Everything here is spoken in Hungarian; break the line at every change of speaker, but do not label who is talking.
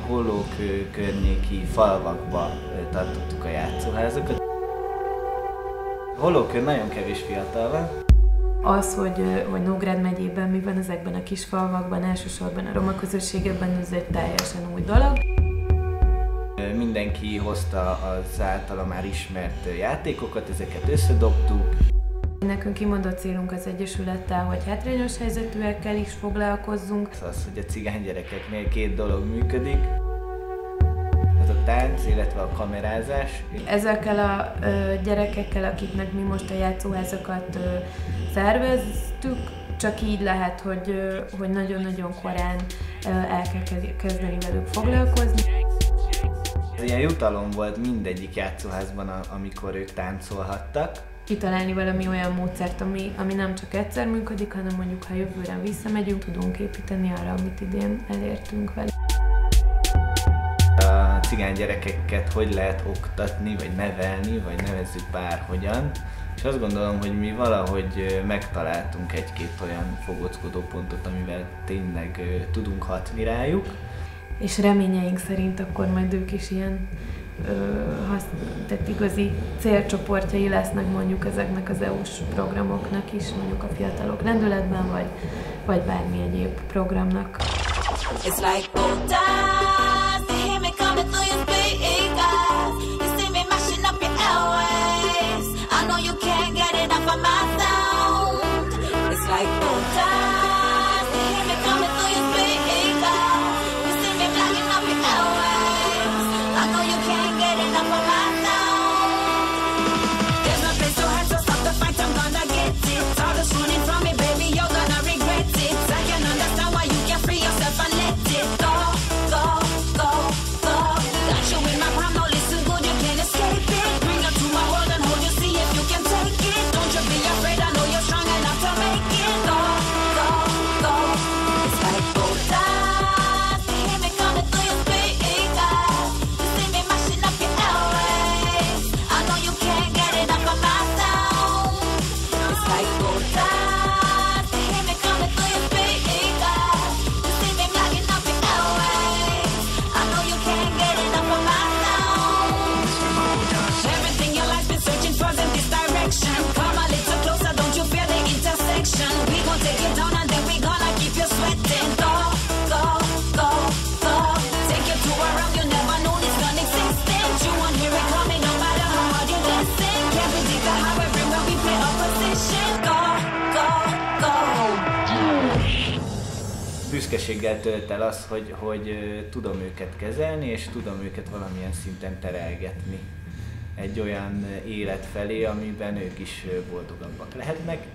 Hollókő környéki falvakba tartottuk a játszóházakat. Hollókőn nagyon kevés fiatal van.
Az, hogy Nógrád megyében mi van ezekben a kis falvakban, elsősorban a roma közösségekben, ez egy teljesen új dolog.
Mindenki hozta az általa már ismert játékokat, ezeket összedobtuk.
Nekünk kimondott célunk az Egyesülettel, hogy hátrányos helyzetűekkel is foglalkozzunk.
Az, hogy a cigány gyerekeknél két dolog működik. Ez a tánc, illetve a kamerázás.
Ezekkel a gyerekekkel, akiknek mi most a játszóházakat szerveztük, csak így lehet, hogy nagyon-nagyon korán el kell kezdeni velük foglalkozni.
Ez ilyen jutalom volt mindegyik játszóházban, amikor ők táncolhattak.
Kitalálni valami olyan módszert, ami nem csak egyszer működik, hanem mondjuk, ha jövőre visszamegyünk, tudunk építeni arra, amit idén elértünk vele.
A cigány gyerekeket hogy lehet oktatni, vagy nevelni, vagy nevezzük bárhogyan. És azt gondolom, hogy mi valahogy megtaláltunk egy-két olyan fogóckodó pontot, amivel tényleg tudunk hatni rájuk.
És reményeink szerint akkor majd ők is ilyen tehát igazi célcsoportjai lesznek mondjuk ezeknek az EU-s programoknak is, mondjuk a fiatalok lendületben, vagy bármi egyéb programnak. It's like
büszkeséggel tölt el az, hogy tudom őket kezelni, és tudom őket valamilyen szinten terelgetni egy olyan élet felé, amiben ők is boldogabbak lehetnek.